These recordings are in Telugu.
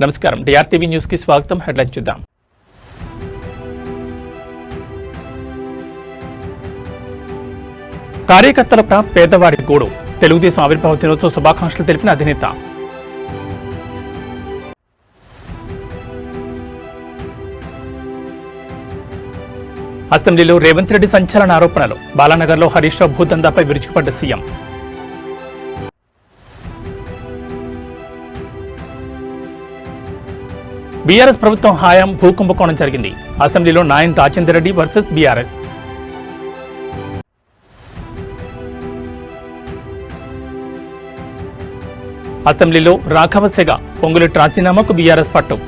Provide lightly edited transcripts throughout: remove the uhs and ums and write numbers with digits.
నమస్కారం, డిఆర్టీవీ న్యూస్ కి స్వాగతం. హెడ్లైన్ చూద్దాం. కార్యకర్తల పేదవాడి గోడు. తెలుగుదేశం ఆవిర్భావ దినోత్సవ శుభాకాంక్షలు తెలిపిన అధినేత. అసెంబ్లీలో రేవంత్ రెడ్డి సంచలన ఆరోపణలు. బాలానగర్లో హరీష్ రావు భూదందాపై విరుచుకుపడ్డ సీఎం. బీఆర్ఎస్ ప్రభుత్వం హయాం భూకుంభకోణం జరిగింది. అసెంబ్లీలో నాయన్ రాజేందర్ రెడ్డి వర్సెస్ బీఆర్ఎస్. అసెంబ్లీలో రాఘవసేగ పొంగులెట్టి రాజీనామాకు బీఆర్ఎస్ పట్టు.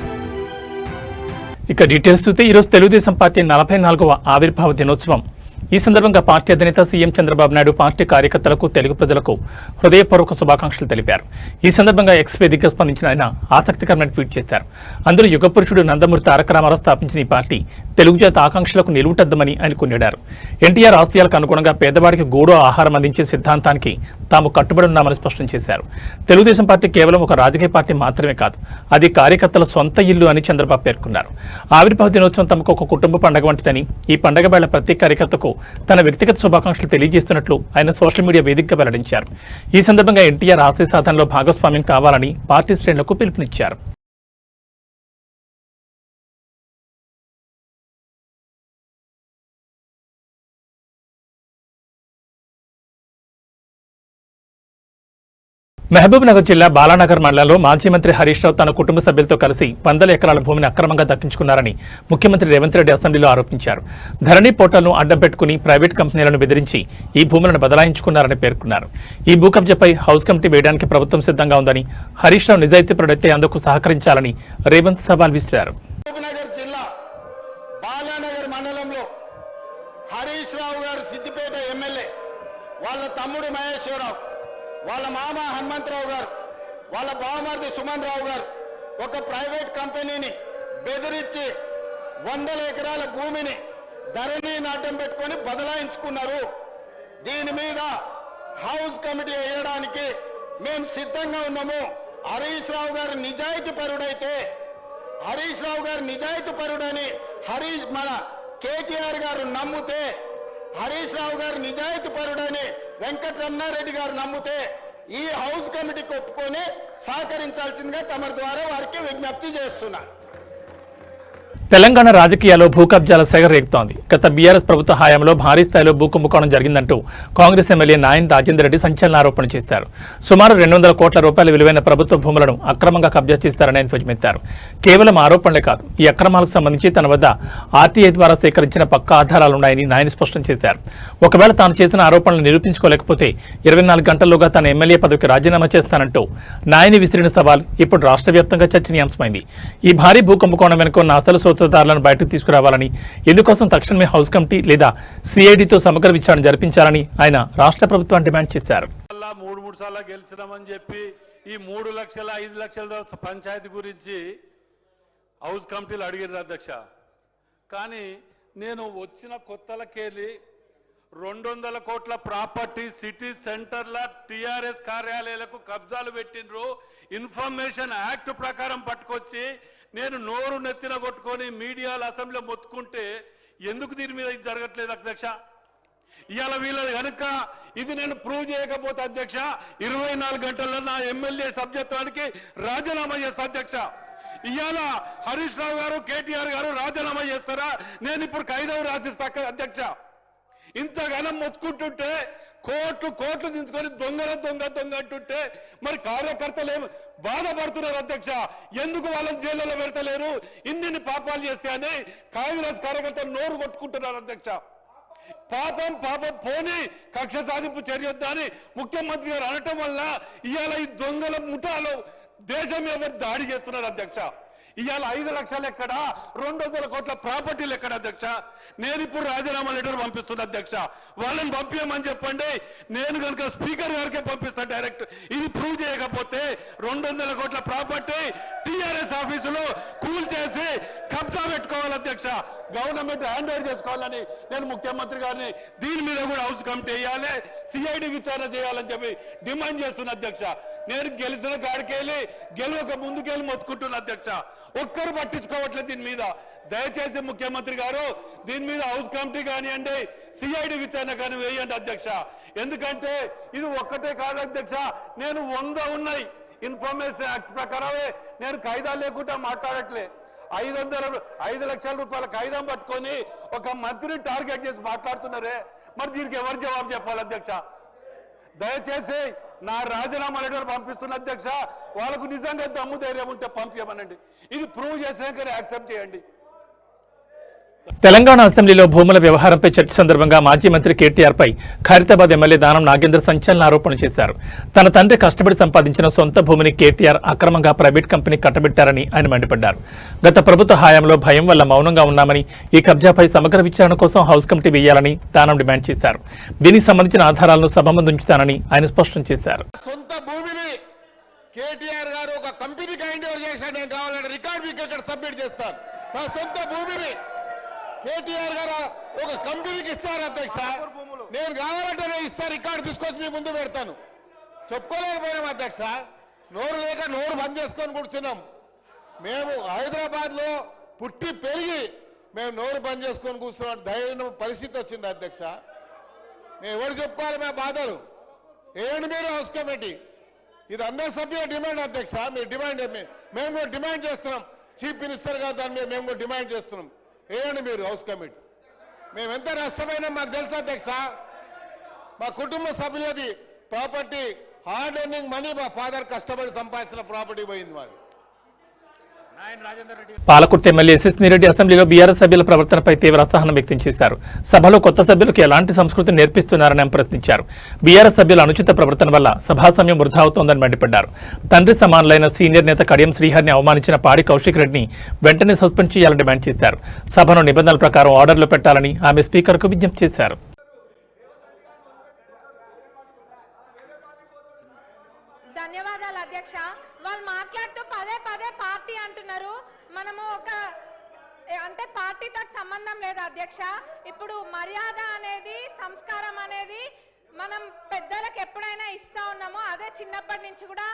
ఇక డీటెయిల్స్ చూస్తే ఈరోజు తెలుగుదేశం పార్టీ 44వ ఆవిర్భావ దినోత్సవం. ఈ సందర్భంగా పార్టీ అధినేత సీఎం చంద్రబాబు నాయుడు పార్టీ కార్యకర్తలకు, తెలుగు ప్రజలకు హృదయపూర్వక శుభాకాంక్షలు తెలిపారు. ఈ సందర్భంగా ఎక్స్ వేదికగా స్పందించిన ఆయన ఆసక్తికరమైన ట్వీట్ చేశారు. అందులో యుగపురుషుడు నందమూరి తారక రామారావు స్థాపించిన ఈ పార్టీ తెలుగు జాతి ఆకాంక్షలకు నిలువుటద్దమని ఆయన కొనియాడారు. ఎన్టీఆర్ ఆశయాలకు అనుగుణంగా పేదవాడికి గూడు ఆహారం అందించే సిద్ధాంతానికి తాము కట్టుబడి ఉన్నామని స్పష్టం చేశారు. తెలుగుదేశం పార్టీ కేవలం ఒక రాజకీయ పార్టీ మాత్రమే కాదు, అది కార్యకర్తల సొంత ఇల్లు అని చంద్రబాబు పేర్కొన్నారు. ఆవిర్భావ దినోత్సవం తమకు ఒక కుటుంబ పండుగ వంటిదని, ఈ పండుగ వేళ ప్రతి కార్యకర్తకు తన వ్యక్తిగత శుభాకాంక్షలు తెలియజేస్తున్నట్లు ఆయన సోషల్ మీడియా వేదికగా వెల్లడించారు. ఈ సందర్భంగా ఎన్టీఆర్ ఆశయ సాధనలో భాగస్వామ్యం కావాలని పార్టీ శ్రేణులకు పిలుపునిచ్చారు. మహబూబ్ నగర్ జిల్లా బాలానగర్ మండలంలో మాజీ మంత్రి హరీష్ రావు తన కుటుంబ సభ్యులతో కలిసి 100 ఎకరాల భూమిని అక్రమంగా దక్కించుకున్నారని ముఖ్యమంత్రి రేవంత్ రెడ్డి అసెంబ్లీలో ఆరోపించారు. ధరణి పోర్టల్ను అడ్డం పెట్టుకుని ప్రైవేట్ కంపెనీలను బెదిరించి ఈ భూములను బదలాయించుకున్నారని పేర్కొన్నారు. ఈ భూ కబ్జాపై హౌస్ కమిటీ వేయడానికి ప్రభుత్వం సిద్ధంగా ఉందని, హరీష్ రావు నిజాయితీపరుడైతే అందుకు సహకరించాలని రేవంత్ సవాల్ విసిరారు. వాళ్ళ మామ హనుమంతరావు గారు, వాళ్ళ బావమర్ది సుమన్ రావు గారు ఒక ప్రైవేట్ కంపెనీని బెదిరించి 100 ఎకరాల భూమిని ధరణి నాటం పెట్టుకొని బదలాయించుకున్నారు. దీని మీద హౌస్ కమిటీ వేయడానికి మేము సిద్ధంగా ఉన్నాము. హరీష్ రావు గారు నిజాయితీ పరుడని మన కేటీఆర్ గారు నమ్మితే, హరీష్ రావు గారు నిజాయితీ పరుడని వెంకటరమణారెడ్డి గారు నమ్మితే ఈ హౌస్ కమిటీకి ఒప్పుకొని సహకరించాల్సిందిగా తమ ద్వారా వారికి విజ్ఞప్తి చేస్తున్నా. తెలంగాణ రాజకీయాల్లో భూ కబ్జాల సెగ రేగుతోంది. గత బీఆర్ఎస్ ప్రభుత్వ హయాంలో భారీ స్థాయిలో భూ కుంభకోణం జరిగిందంటూ కాంగ్రెస్ ఎమ్మెల్యే నాయన్ రాజేందర్ రెడ్డి సంచలన ఆరోపణ చేశారు. సుమారు 200 కోట్ల రూపాయల విలువైన ప్రభుత్వ భూములను అక్రమంగా కబ్జా చేశారని ఆయన ధ్వజమెత్తారు. కేవలం ఆరోపణలే కాదు, ఈ అక్రమాలకు సంబంధించి తన వద్ద ఆర్టీఐ ద్వారా సేకరించిన పక్కా ఆధారాలున్నాయని నాయన్ స్పష్టం చేశారు. ఒకవేళ తాను చేసిన ఆరోపణలు నిరూపించుకోలేకపోతే 24 గంటల్లోగా తన ఎమ్మెల్యే పదవికి రాజీనామా చేస్తానంటూ నాయని విసిరిన సవాల్ ఇప్పుడు రాష్ట్ర వ్యాప్తంగా చర్చనీయాంశమైంది. ఈ భారీ భూ కుంభకోణం వెనుక ఉన్న అసలు సూత్రధారులను బయటకు తీసుకురావాలని, ఇందుకోసం తక్షణమే హౌస్ కమిటీ లేదా సిఐడితో సమగ్ర విచారణ జరిపించాలని ఆయన రాష్ట్ర ప్రభుత్వాన్ని డిమాండ్ చేశారు. 3 సార్లు గెలిచినామని చెప్పి ఈ 3 లక్షల 5 లక్షల పంచాయతీ గురించి హౌస్ కమిటీలు అడిగారు అధ్యక్ష. కానీ నేను వచ్చిన కొత్తలకెళ్ళి 200 కోట్ల ప్రాపర్టీ సిటీ సెంటర్ల టీఆర్ఎస్ కార్యాలయాలకు కబ్జాలు పెట్టినరు. ఇన్ఫర్మేషన్ యాక్ట్ ప్రకారం పట్టుకొచ్చి నేను నోరు నెత్తిన కొట్టుకొని మీడియాలో అసెంబ్లీలో మొత్తుకుంటే ఎందుకు దీని మీద ఇది జరగట్లేదు అధ్యక్ష? ఇవాళ వీళ్ళది కనుక ఇది నేను ప్రూవ్ చేయకపోతే అధ్యక్ష 24 గంటల్లో నా ఎమ్మెల్యే సభ్యత్వానికి రాజీనామా చేస్తా అధ్యక్ష. ఇవాళ హరీష్ రావు గారు, కేటీఆర్ గారు రాజీనామా చేస్తారా? నేను ఇప్పుడు ఖైదవు రాసిస్తా అధ్యక్ష. ఇంతగానం మొత్తుకుంటుంటే కోట్లు దించుకొని దొంగ అంటుంటే మరి కార్యకర్తలు ఏం బాధపడుతున్నారు అధ్యక్ష? ఎందుకు వాళ్ళని జైల్లో పెడతలేరు? ఇన్ని పాపాలు చేస్తే అని కాంగ్రెస్ కార్యకర్తలు నోరు కొట్టుకుంటున్నారు అధ్యక్ష. పాపం పోని కక్ష సాధింపు చర్యొద్దని ముఖ్యమంత్రి గారు అనటం వల్ల ఇవాళ ఈ దొంగల ముఠాలు దేశం ఎవరు దాడి చేస్తున్నారు అధ్యక్ష. ఇవాళ 5 లక్షలు ఎక్కడ, 200 కోట్ల ప్రాపర్టీలు ఎక్కడ అధ్యక్ష? నేను ఇప్పుడు రాజీనామా లెటర్ పంపిస్తున్నా అధ్యక్ష. వాళ్ళని పంపించమని చెప్పండి, నేను కనుక స్పీకర్ గారికే పంపిస్తాను డైరెక్ట్. ఇది ప్రూవ్ చేయకపోతే 200 కోట్ల ప్రాపర్టీ టీఆర్ఎస్ ఐఏఎస్ ఆఫీసులు కూల్ చేసి కబ్జా పెట్టుకోవాలి అధ్యక్ష. గవర్నమెంట్ హ్యాండ్ ఓవర్ చేసుకోవాలని నేను ముఖ్యమంత్రి గారిని దీని మీద కూడా హౌస్ కమిటీ వేయాలి, సిఐడి విచారణ చేయాలని చెప్పి డిమాండ్ చేస్తున్నా అధ్యక్ష. నేను గెలిచిన కాడికెళ్ళి గెలవక ముందుకెళ్ళి మొత్తుకుంటున్నా అధ్యక్ష. ఒక్కరు పట్టించుకోవట్లేదు దీని మీద. దయచేసి ముఖ్యమంత్రి గారు దీని మీద హౌస్ కమిటీ కానివ్వండి, సిఐడి విచారణ కానీ వేయండి అధ్యక్ష. ఎందుకంటే ఇది ఒక్కటే కాదు అధ్యక్ష, నేను 100 ఉన్నాయి ఇన్ఫర్మేషన్ యాక్ట్ ప్రకారమే నేను కాయిదా లేకుండా మాట్లాడట్లే. 5 లక్షల రూపాయల కాయిదాం పట్టుకొని ఒక మంత్రిని టార్గెట్ చేసి మాట్లాడుతున్నారే, మరి దీనికి ఎవరు జవాబు చెప్పాలి అధ్యక్ష? దయచేసి నా రాజీనామా లెటర్ పంపిస్తున్న అధ్యక్ష. వాళ్ళకు నిజంగా దమ్ము ధైర్యం ఉంటే పంపించమనండి, ఇది ప్రూవ్ చేసాకనే యాక్సెప్ట్ చేయండి. తెలంగాణ అసెంబ్లీలో భూముల వ్యవహారంపై చర్చ సందర్భంగా మాజీ మంత్రి కేటీఆర్ పై ఖైరతాబాద్ ఎమ్మెల్యే దానం నాగేంద్ర సంచలన ఆరోపణలు చేశారు. తన తండ్రి కష్టపడి సంపాదించిన సొంత భూమిని కేటీఆర్ అక్రమంగా ప్రైవేట్ కంపెనీ కట్టబెట్టారని ఆయన మండిపడ్డారు. గత ప్రభుత్వ హయాంలో భయం వల్ల మౌనంగా ఉన్నామని, ఈ కబ్జాపై సమగ్ర విచారణ కోసం హౌస్ కమిటీ వేయాలని దానం డిమాండ్ చేశారు. దీనికి సంబంధించిన ఆధారాలను సభ ముందు ఉంచుతానని ఆయన స్పష్టం చేశారు. సొంత భూమిని కేటీఆర్ గారు ఒక కంపెనీకి హ్యాండ్ ఓవర్ చేశాడు. నేను కావాలంటే రికార్డు మీకు ఇక్కడ సబ్మిట్ చేస్తాను. నా సొంత భూమిని కేటీఆర్ గారు ఒక కంపెనీకి ఇస్తారు అధ్యక్ష. నేను కావాలంటే నేను ఇస్తాను, రికార్డు తీసుకొచ్చి మీ ముందు పెడతాను. చెప్పుకోలేకపోయినాం అధ్యక్ష, నోరు లేక నోరు బంద్ చేసుకొని కూర్చున్నాం. మేము హైదరాబాద్లో పుట్టి పెరిగి మేము నోరు బంద్ చేసుకొని కూర్చున్నాం ధైర్యం పరిస్థితి వచ్చింది అధ్యక్ష. మేము ఎవరు చెప్పుకోవాలి మా బాధలు? ఏంటి మీరు హౌస్ కమిటీ? ఇది అందరి సభ్యుల డిమాండ్ అధ్యక్ష. మీరు డిమాండ్ మేము కూడా డిమాండ్ చేస్తున్నాం. చీఫ్ మినిస్టర్ గారు దాని మీద మేము కూడా డిమాండ్ చేస్తున్నాం. ఏంటి మీరు హౌస్ కమిటీ? మేము ఎంత నష్టమైనా మాకు తెలుసు అధ్యక్ష. మా కుటుంబ సభ్యులది ప్రాపర్టీ, హార్డ్ ఎర్నింగ్ మనీ, మా ఫాదర్ కష్టపడి సంపాదించిన ప్రాపర్టీ పోయింది మాది. పాలకుర్తి ఎమ్మెల్యే ఎస్ఎస్ రెడ్డి అసెంబ్లీలో బీఆర్ఎస్ సభ్యుల ప్రవర్తనపై తీవ్ర అసహనం వ్యక్తం చేశారు. సభలో కొత్త సభ్యులకు ఎలాంటి సంస్కృతిని నేర్పిస్తున్నారని ప్రశ్నించారు. బీఆర్ఎస్ సభ్యుల అనుచిత ప్రవర్తన వల్ల సభా సమయం వృధా అవుతోందని మండిపడ్డారు. తండ్రి సమానులైన సీనియర్ నేత కడియం శ్రీహరిని అవమానించిన పాడి కౌశిక్ రెడ్డిని వెంటనే సస్పెండ్ చేయాలని డిమాండ్ చేశారు. సభను నిబంధనల ప్రకారం ఆర్డర్లు పెట్టాలని ఆమె స్పీకర్కు విజ్ఞప్తి చేశారు. ధన్యవాదాలు అధ్యక్ష. వాళ్ళు మాట్లాడుతూ పదే పార్టీ అంటున్నారు. మనము అంటే పార్టీతో సంబంధం లేదు అధ్యక్ష. ఇప్పుడు మర్యాద అనేది, సంస్కారం అనేది మనం పెద్దలకు ఎప్పుడైనా ఇస్తా ఉన్నామో అదే చిన్నప్పటి నుంచి కూడా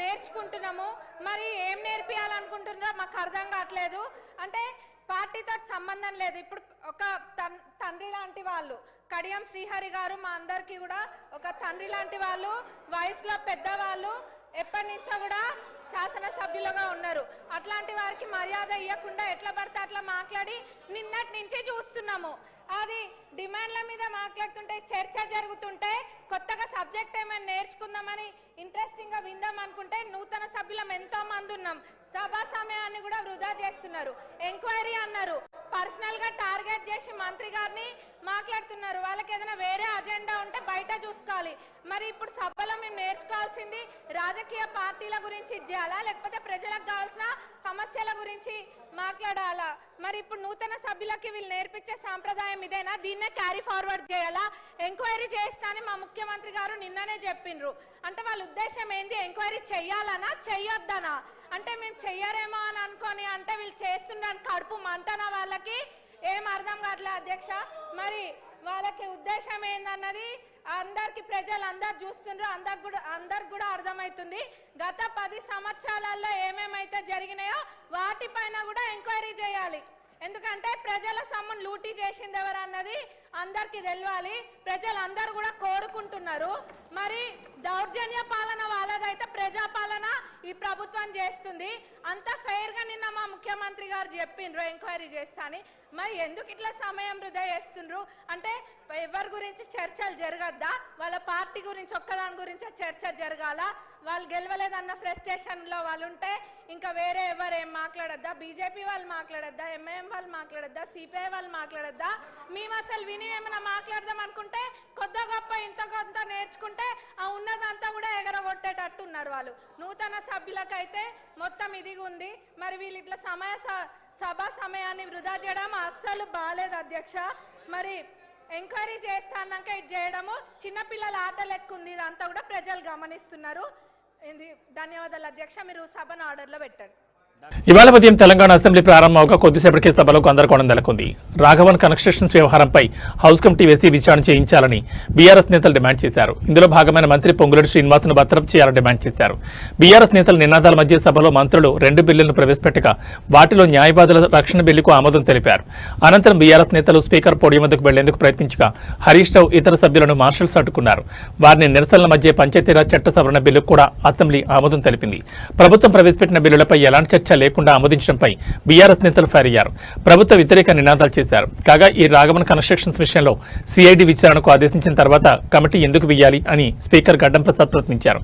నేర్చుకుంటున్నాము. మరి ఏం నేర్పియాలనుకుంటున్నారో మాకు అర్థం కావట్లేదు. అంటే పార్టీతో సంబంధం లేదు. ఇప్పుడు ఒక తండ్రి లాంటి వాళ్ళు కడియం శ్రీహరి గారు మా అందరికీ కూడా ఒక తండ్రి లాంటి వాళ్ళు, వయసులో పెద్దవాళ్ళు, ఎప్పటి నుంచో కూడా శాసనసభ్యులుగా ఉన్నారు. అట్లాంటి వారికి మర్యాద ఇవ్వకుండా ఎట్లా పడితే అట్లా మాట్లాడి నిన్నటి నుంచి చూస్తున్నాము. అది డిమాండ్ల మీద మాట్లాడుతుంటే, చర్చ జరుగుతుంటే, కొత్తగా సబ్జెక్ట్ ఏమైనా నేర్చుకుందామని ఇంట్రెస్టింగ్గా విందాం అనుకుంటే నూతన సభ్యులం ఎంతో మంది ఉన్నాం. సభా సమయాన్ని కూడా వృధా చేస్తున్నారు. ఎంక్వైరీ అన్నారు, పర్సనల్గా టార్గెట్ చేసి మంత్రి గారిని మాట్లాడుతున్నారు. వాళ్ళకి ఏదైనా వేరే అజెండా ఉంటే బయట చూసుకోవాలి. మరి ఇప్పుడు సభలో మేము నేర్చుకోవాల్సింది రాజకీయ పార్టీల గురించి చేయాలా, లేకపోతే ప్రజలకు కావాల్సిన సమస్యల గురించి మాట్లాడాలా? మరి ఇప్పుడు నూతన సభ్యులకి వీళ్ళు నేర్పించే సాంప్రదాయం ఇదేనా? దీన్నే క్యారీ ఫార్వర్డ్ చేయాలా? ఎంక్వైరీ చేస్తా అని మా ముఖ్యమంత్రి గారు నిన్ననే చెప్పిండ్రు. అంటే వాళ్ళ ఉద్దేశం ఏంది? ఎంక్వైరీ చెయ్యాలనా చెయ్యొద్దనా? అంటే మేము చెయ్యరేమో అని అనుకొని అంటే వీళ్ళు చేస్తున్నారు కడుపు మంటనా? వాళ్ళకి ఏం అర్థం కావట్లేదు అధ్యక్ష. మరి వాళ్ళకి ఉద్దేశం ఏందన్నది అందరికి ప్రజలు అందరు చూస్తుండ్రు, అందరికి కూడా అర్థమవుతుంది. గత 10 సంవత్సరాలలో ఏమేమైతే జరిగినాయో వాటిపైన కూడా ఎంక్వైరీ చేయాలి. ఎందుకంటే ప్రజల సొమ్మును లూటీ చేసింది ఎవరు అన్నది అందరికి తెలియాలి. ప్రజలందరూ కూడా కోరుకుంటున్నారు. మరి దౌర్జన్య పాలన వాళ్ళదైతే ప్రజాపాలన ఈ ప్రభుత్వం చేస్తుంది. అంత ఫెయిర్గా నిన్న మా ముఖ్యమంత్రి గారు చెప్పిండ్రు ఎంక్వైరీ చేస్తా అని. మరి ఎందుకు ఇట్లా సమయం వృధా చేస్తుండ్రు? అంటే ఎవరి గురించి చర్చలు జరగద్దా? వాళ్ళ పార్టీ గురించి ఒక్కదాని గురించి చర్చ జరగాల? వాళ్ళు గెలవలేదన్న ఫ్రస్ట్రేషన్లో వాళ్ళు ఉంటే ఇంకా వేరే ఎవరు ఏం మాట్లాడద్దా? బీజేపీ వాళ్ళు మాట్లాడద్దా? ఎంఐఎం వాళ్ళు మాట్లాడద్దా? సిపిఐ వాళ్ళు మాట్లాడద్దా? మేము అసలు విని ఏమైనా మాట్లాడదాం అనుకుంటే కొద్ది గొప్ప ఇంత కొంత నేర్చుకుంటే ఆ ఉన్నదంతా కూడా ఎగరగొట్టేటట్టు ఉన్నారు వాళ్ళు. నూతన సభ్యులకైతే మొత్తం ఇది ఉంది. మరి వీళ్ళు ఇట్లా సభా సమయాన్ని వృధా చేయడం అస్సలు బాలేదు అధ్యక్ష. మరి ఎంక్వైరీ చేస్తా అన్నాక ఇది చేయడము చిన్నపిల్లల ఆట లెక్క ఉంది. ఇదంతా కూడా ప్రజలు గమనిస్తున్నారు. ధన్యవాదాలు అధ్యక్ష. మీరు సభను ఆర్డర్లో పెట్టండి. ఇవాళ ఉదయం తెలంగాణ అసెంబ్లీ ప్రారంభంగా కొద్దిసేపటికే సభలో గందరగోళం నెలకొంది. రాఘవన్ కన్స్ట్రక్షన్స్ వ్యవహారంపై హౌస్ కమిటీ వేసి విచారణ చేయించాలని బీఆర్ఎస్ నేతలు డిమాండ్ చేశారు. ఇందులో భాగమైన మంత్రి పొంగులేటి శ్రీనివాస్ను బర్తరఫ్ చేయాలని డిమాండ్ చేశారు. బీఆర్ఎస్ నేతల నినాదాల మధ్య సభలో మంత్రులు 2 బిల్లులను ప్రవేశపెట్టగా వాటిలో న్యాయవాదుల రక్షణ బిల్లుకు ఆమోదం తెలిపారు. అనంతరం బీఆర్ఎస్ నేతలు స్పీకర్ పోడియం వద్దకు వెళ్లేందుకు ప్రయత్నించగా హరీష్ రావు ఇతర సభ్యులను మార్షల్స్ అడ్డుకున్నారు. వారిని నిరసనల మధ్య పంచాయతీరాజ్ చట్ట సవరణ బిల్లుకు కూడా అసెంబ్లీ ఆమోదం తెలిపింది. ప్రభుత్వం ప్రవేశపెట్టిన బిల్లులపై ఎలాంటి చర్చ లేకుండా ఆమోదించడంపై బీఆర్ఎస్ నేతలు ఫైర్ అయ్యారు. ప్రభుత్వ వ్యతిరేక నినాదాలు చేశారు. కాగా ఈ రాఘవన్ కన్స్ట్రక్షన్స్ విషయంలో సిఐడి విచారణకు ఆదేశించిన తర్వాత కమిటీ ఎందుకు వేయాలి అని స్పీకర్ గడ్డం ప్రసాద్ ప్రశ్నించారు.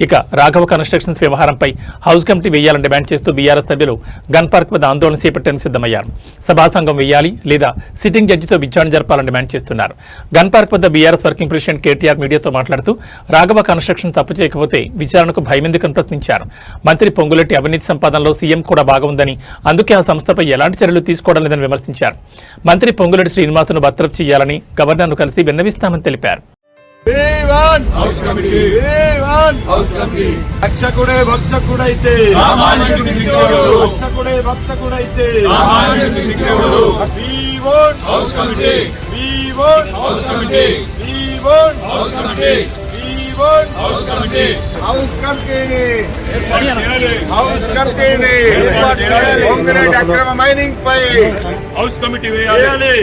ఇక రాఘవ కన్స్ట్రక్షన్స్ వ్యవహారంపై హౌస్ కమిటీ వేయాలని డిమాండ్ చేస్తూ బీఆర్ఎస్ సభ్యులు గన్ పార్క్ వద్ద ఆందోళన చేపట్టేందుకు సిద్ధమయ్యారు. సభాసంఘం వేయాలి లేదా సిట్టింగ్ జడ్జితో విచారణ జరపాలని డిమాండ్ చేస్తున్నారు. గన్ పార్క్ వద్ద బీఆర్ఎస్ వర్కింగ్ ప్రెసిడెంట్ కేటీఆర్ మీడియాతో మాట్లాడుతూ రాఘవ కన్స్ట్రక్షన్ తప్పు చేయకపోతే విచారణకు భయమెందుకని ప్రశ్నించారు. మంత్రి పొంగులేటి అవినీతి సంపాదనలో సీఎం కూడా భాగం ఉందని, అందుకే ఆ సంస్థపై ఎలాంటి చర్యలు తీసుకోవడం లేదని విమర్శించారు. మంత్రి పొంగులేటి శ్రీనివాస్ను బర్తరఫ్ చేయాలని గవర్నర్ను కలిసి విన్నవిస్తామని తెలిపారు. అక్రమ మైనింగ్ పై హౌస్ కమిటీ వేయాలి.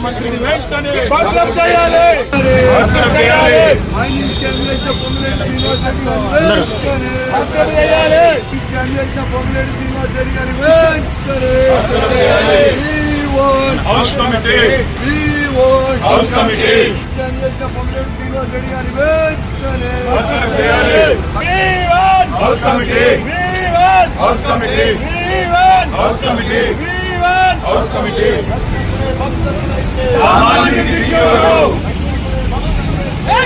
మంత్రిని వెంటనే బర్తరఫ్ చేయాలి. House committee house committee house committee house committee house committee house committee సామాన్యుడికి దిక్కెవరు?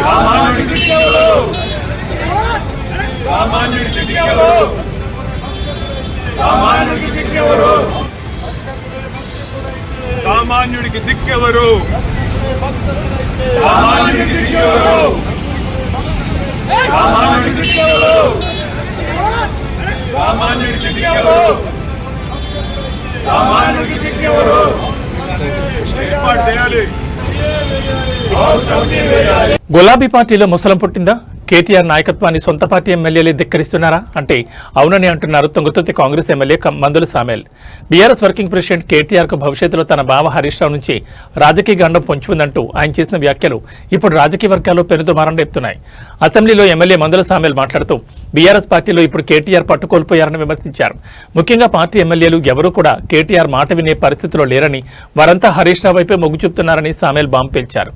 సామాన్యుడికి దిక్కెవరు? సామాన్యుడికి దిక్కెవరు? సామాన్యుడికి దిక్కెవరు? సామాన్యుడికి దిక్కెవరు? సామాన్యుడికి దిక్కెవరు? సామాన్యుడికి దిక్కెవరు? సామాన్యుడికి దిక్కెవరు? సామాన్యుడికి దిక్కెవరు? ఏర్పాటు చేయాలి. గులాబీ పార్టీలో ముసలం పుట్టిందా? కేటీఆర్ నాయకత్వాన్ని సొంత పార్టీ ఎమ్మెల్యేలే ధిక్కరిస్తున్నారా అంటే అవునని అంటున్నారు తుంగతుర్తి కాంగ్రెస్ ఎమ్మెల్యే మందుల Samel. BRS working president KTR కు భవిష్యత్తులో తన బావ హరీష్ రావు నుంచి రాజకీయ గండం పొంచి ఉందంటూ ఆయన చేసిన వ్యాఖ్యలు ఇప్పుడు రాజకీయ వర్గాల్లో పెనుదుమారం రేపుతున్నాయి. అసెంబ్లీలో ఎమ్మెల్యే మందుల సామేల్ మాట్లాడుతూ బీఆర్ఎస్ పార్టీలో ఇప్పుడు కేటీఆర్ పట్టుకోల్పోయారని విమర్శించారు. ముఖ్యంగా పార్టీ ఎమ్మెల్యేలు ఎవరూ కూడా కేటీఆర్ మాట వినే పరిస్థితిలో లేరని, వారంతా హరీష్ రావు వైపే మొగ్గు చూపుతున్నారని సామేల్ బాంబు పేల్చారు.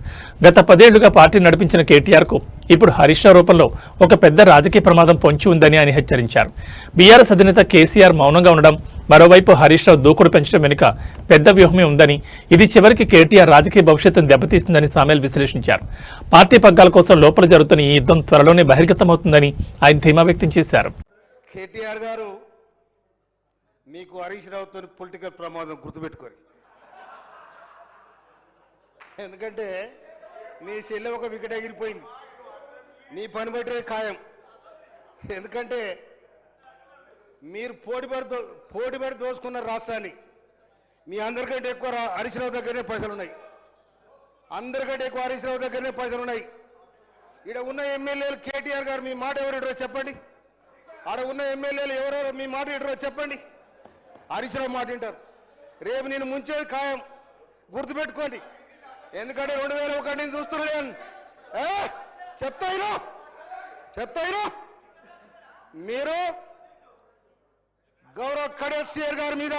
గత 10 ఏళ్లుగా పార్టీ నడిపించిన కేటీఆర్ కు ఇప్పుడు హరీష్ రావు రూపంలో ఒక పెద్ద రాజకీయ ప్రమాదం పొంచి ఉందని ఆయన హెచ్చరించారు. బీఆర్ఎస్ అధినేత కేసీఆర్ మౌనంగా ఉండడం, మరోవైపు హరీష్ రావు దూకుడు పెంచడం వెనుక పెద్ద వ్యూహమే ఉందని, ఇది చివరికి కేటీఆర్ రాజకీయ భవిష్యత్తును దెబ్బతీస్తుందని సామేల్ విశ్లేషించారు. పార్టీ పగ్గాల కోసం లోపల జరుగుతున్న ఈ యుద్ధం త్వరలోనే బహిర్గతమవుతుందని ఆయన ధీమా వ్యక్తం చేశారు. కేటీఆర్ గారు, మీకు హరీష్ రావుతో పొలిటికల్ ప్రమాదం గుర్తుపెట్టుకోరు. ఎందుకంటే నీ చెల్లె ఒక వికెట్ ఎగిరిపోయింది, నీ పని బట్టే ఖాయం. ఎందుకంటే మీరు పోటీపడి దోసుకున్న రాష్ట్రాన్ని. మీ అందరికంటే ఎక్కువ హరీష్ రావు దగ్గరనే పైసలు ఉన్నాయి. అందరికంటే ఎక్కువ హరీష్ రావు దగ్గరనే పైసలు ఉన్నాయి. ఇక్కడ ఉన్న ఎమ్మెల్యేలు కేటీఆర్ గారు మీ మాట ఎవరు చెప్పండి. ఆడ ఉన్న ఎమ్మెల్యేలు ఎవరెవరు మీ మాట వింటారో చెప్పండి. హరీష్ రావు మాట వింటారు. రేపు నేను ముంచేది ఖాయం, గుర్తుపెట్టుకోండి. ఎందుకంటే 2001 నుంచి చూస్తున్నాను. చెప్తాయినా మీరు గౌరవ కడేసియర్ గారి మీద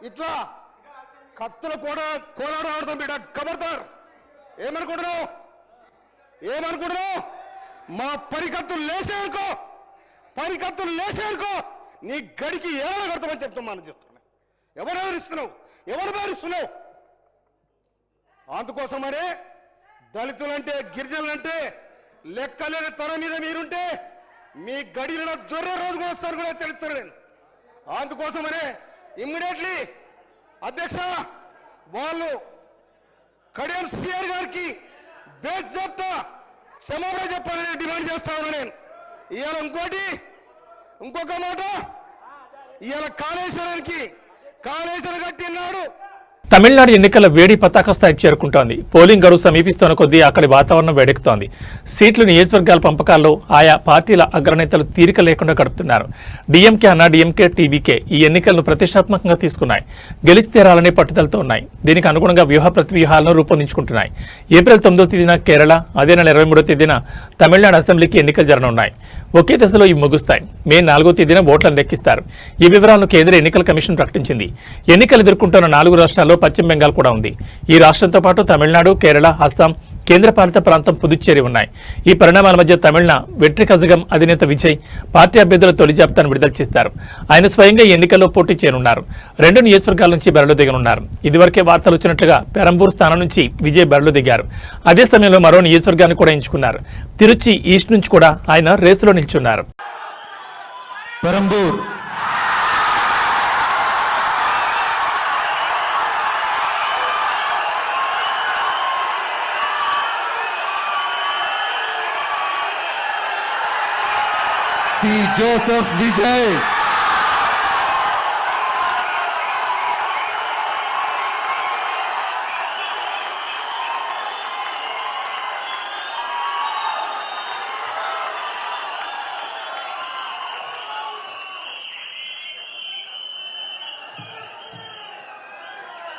ఇట్లా కత్తులు కూడా కోలాడు ఆడుతాం బిడ్డ. ఖబర్దార్. ఏమనుకుంటున్నావు? మా పరికత్తులు లేసేనుకో నీ గడికి ఏమైనా కడతామని చెప్తామని చెప్తున్నా. ఎవరు బెదిరిస్తున్నావు? అందుకోసమనే దళితులంటే గిరిజనులంటే లెక్కలేని తన మీద మీరుంటే మీ గడిలో దొర్రే రోజు కూడా వస్తారు కూడా తెలుస్తారు. నేను అందుకోసమనే ఇమ్మీడియట్లీ అధ్యక్ష వాళ్ళు కడియం సిఆర్ గారికి బేజప్తా క్షమాపణ చెప్పాలని డిమాండ్ చేస్తా ఉన్నా నేను. ఇవాళ ఇంకొక మాట, ఇవాళ కాళేశ్వరం కట్టినాడు. తమిళనాడు ఎన్నికల వేడి పతాక స్థాయికి చేరుకుంటోంది. పోలింగ్ గడువు సమీపిస్తున్న కొద్దీ అక్కడి వాతావరణం వేడెక్కుతోంది. సీట్లు నియోజకవర్గాల పంపకాల్లో ఆయా పార్టీల అగ్రనేతలు తీరిక లేకుండా గడుపుతున్నారు. డీఎంకే అన్నా డీఎంకే టీవీకే ఈ ఎన్నికలను ప్రతిష్టాత్మకంగా తీసుకున్నాయి. గెలిచి తీరాలనే పట్టుదలతో ఉన్నాయి. దీనికి అనుగుణంగా వ్యూహ ప్రతివ్యూహాలను రూపొందించుకుంటున్నాయి. ఏప్రిల్ 9వ తేదీన కేరళ, అదే నెల 23వ తేదీన తమిళనాడు అసెంబ్లీకి ఎన్నికలు జరగనున్నాయి. ఒకే దశలో ఇవి ముగుస్తాయి. మే 4వ తేదీన ఓట్లను లెక్కిస్తారు. ఈ వివరాలను కేంద్ర ఎన్నికల కమిషన్ ప్రకటించింది. ఎన్నికలు ఎదుర్కొంటున్న 4 రాష్ట్రాల్లో పశ్చిమ బెంగాల్ కూడా ఉంది. ఈ రాష్ట్రంతో పాటు తమిళనాడు, కేరళ, అస్సాం, కేంద్రపాలిత ప్రాంతం పుదుచ్చేరి ఉన్నాయి. ఈ పరిణామాల మధ్య తమిళనాడు వెట్రి కజగం అధినేత విజయ్ పార్టీ అభ్యర్థుల తొలి జాబితాను విడుదల చేస్తారు. ఆయన స్వయంగా ఎన్నికల్లో పోటీ చేయనున్నారు. 2 నియోజకవర్గాల నుంచి బరిలో దిగనున్నారు. ఇదివరకే వార్తలు వచ్చినట్లుగా పెరంబూర్ స్థానం నుంచి విజయ్ బరిలో దిగారు. అదే సమయంలో మరో నియోజకవర్గాన్ని కూడా ఎంచుకున్నారు. తిరుచి ఈస్ట్ నుంచి కూడా ఆయన రేసులో నిల్చున్నారు. పెరంబూర్ సి జోసెఫ్ విజయ్,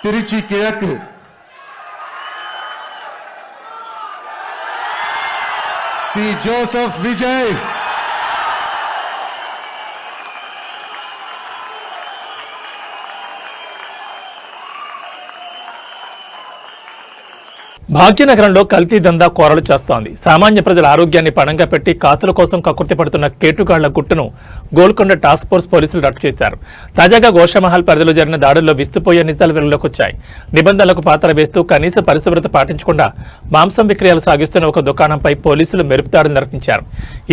తిరుచి కిഴക്ക് సి జోసెఫ్ విజయ్, భాగ్యనగరంలో కల్తీ దందా కోరలు చేస్తోంది. సామాన్య ప్రజల ఆరోగ్యాన్ని పణంగా పెట్టి కాసుల కోసం కక్కుర్తి పడుతున్న కేటుగాళ్ల గుట్టును గోల్కొండ టాస్క్ ఫోర్స్ పోలీసులు రట్టు చేశారు. తాజాగా గోషమహల్ పరిధిలో జరిగిన దాడుల్లో విస్తుపోయే నిజాలు వెలుగులోకి వచ్చాయి. నిబంధనలకు పాతర వేస్తూ కనీస పరిశుభ్రత పాటించకుండా మాంసం విక్రయాలు సాగిస్తున్న ఒక దుకాణంపై పోలీసులు మెరుపుదాడులు నిర్వహించారు.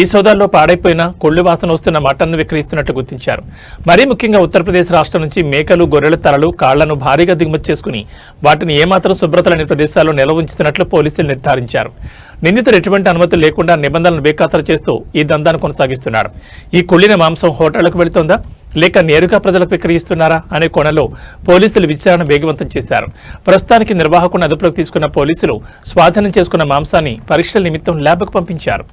ఈ సోదాల్లో పాడైపోయిన కొళ్లు వాసన వస్తున్న మటన్ను విక్రయిస్తున్నట్లు గుర్తించారు. మరీ ముఖ్యంగా ఉత్తరప్రదేశ్ రాష్ట్రం నుంచి మేకలు, గొర్రెల తలలు, కాళ్లను భారీగా దిగుమతి చేసుకుని వాటిని ఏమాత్రం శుభ్రత లేని ప్రదేశాల్లో నిల్వ ఉంచుతున్నట్లు పోలీసులు నిర్ధారించారు. నిందితుడు ఎటువంటి అనుమతులు లేకుండా నిబంధనలను బేఖాతరు చేస్తూ ఈ దందాను కొనసాగిస్తున్నాడు. ఈ కుళ్లిన మాంసం హోటళ్లకు వెళుతోందా లేక నేరుగా ప్రజలకు విక్రయిస్తున్నారా అనే కోణంలో పోలీసులు విచారణ వేగవంతం చేశారు. ప్రస్తుతానికి నిర్వాహకులను అదుపులోకి తీసుకున్న పోలీసులు స్వాధీనం చేసుకున్న మాంసాన్ని పరీక్షల నిమిత్తం ల్యాబ్కు పంపించారు.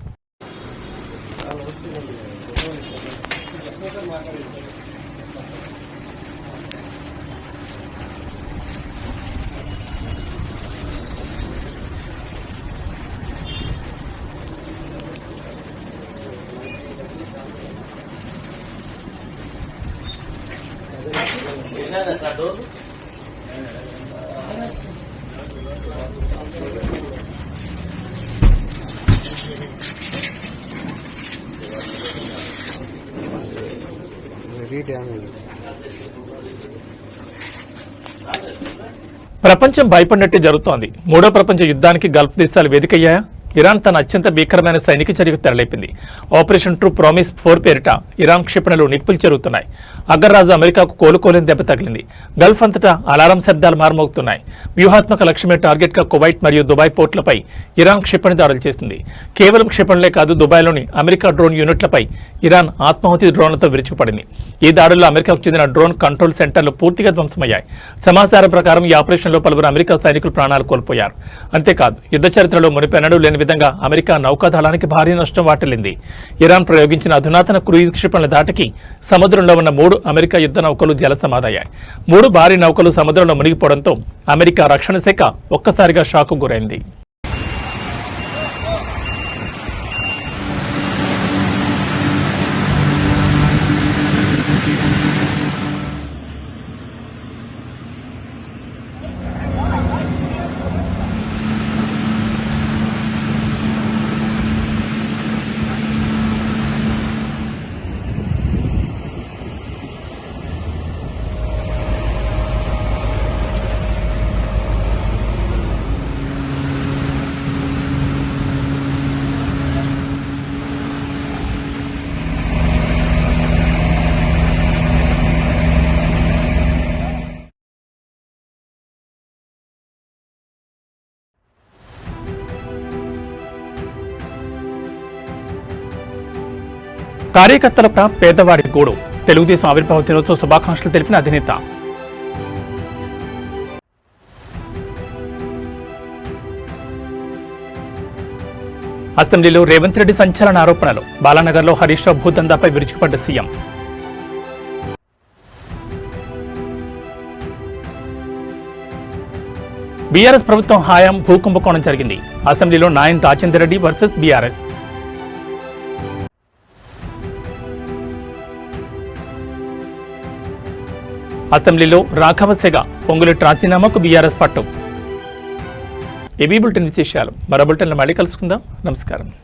ప్రపంచం భయపడినట్టే జరుగుతోంది. 3వ ప్రపంచ యుద్ధానికి గల్ఫ్ దేశాలు వేదికయ్యాయా? ఇరాన్ తన అత్యంత భీకరమైన సైనిక చర్యకు తెరలేపింది. ఆపరేషన్ ట్రూ ప్రామిస్ 4 పేరిట ఇరాన్ క్షిపణులు నిప్పులు చెరుగుతున్నాయి. అగ్రరాజు అమెరికాకు కోలుకోలేని దెబ్బ తగిలింది. గల్ఫ్ అంతటా అలారం శబ్దాలు మారుమోగుతున్నాయి. వ్యూహాత్మక లక్ష్యమే టార్గెట్ గా కువైట్ మరియు దుబాయ్ పోర్టులపై ఇరాన్ క్షిపణి దాడులు చేసింది. కేవలం క్షిపణులే కాదు, దుబాయ్లోని అమెరికా డ్రోన్ యూనిట్లపై ఇరాన్ ఆత్మాహుతి డ్రోన్లతో విరుచుకుపడింది. ఈ దాడుల్లో అమెరికాకు చెందిన డ్రోన్ కంట్రోల్ సెంటర్లు పూర్తిగా ధ్వంసమయ్యాయి. సమాచారం ప్రకారం ఈ ఆపరేషన్లో పలువురు అమెరికా సైనికులు ప్రాణాలు కోల్పోయారు. అంతేకాదు, యుద్ధ చరిత్రలో మునిపెన్నడూ లేని విధంగా అమెరికా నౌకాదళానికి భారీ నష్టం వాటిల్లింది. ఇరాన్ ప్రయోగించిన అధునాతన క్రూయిజ్ క్షిపణుల దాటికి సముద్రంలో ఉన్న 3 అమెరికా యుద్ధ నౌకలు జలసమాధయ్యాయి. 3 భారీ నౌకలు సముద్రంలో మునిగిపోవడంతో అమెరికా రక్షణ శాఖ ఒక్కసారిగా షాకు గురైంది. కార్యకర్తల పేదవాడి గూడు. తెలుగుదేశం ఆవిర్భావ దినోత్సవ శుభాకాంక్షలు తెలిపిన అధినేత. అసెంబ్లీలో రేవంత్ రెడ్డి సంచలన ఆరోపణలు. బాలానగర్లో హరీష్ రావు భూదందాపై విరుచుకుపడ్డ సీఎం. బీఆర్ఎస్ ప్రభుత్వం హయాం భూకుంభకోణం జరిగింది. అసెంబ్లీలో నాయన్ రాజేందర్ రెడ్డి వర్సెస్ బీఆర్ఎస్. అసెంబ్లీలో రాఘవసేగ పొంగులేటి రాజీనామాకు బీఆర్ఎస్ పట్టు. ఏబీ బులెటిన్ విశేషాలు. మరో బులెటిన్లో మళ్ళీ కలుసుకుందాం. నమస్కారం.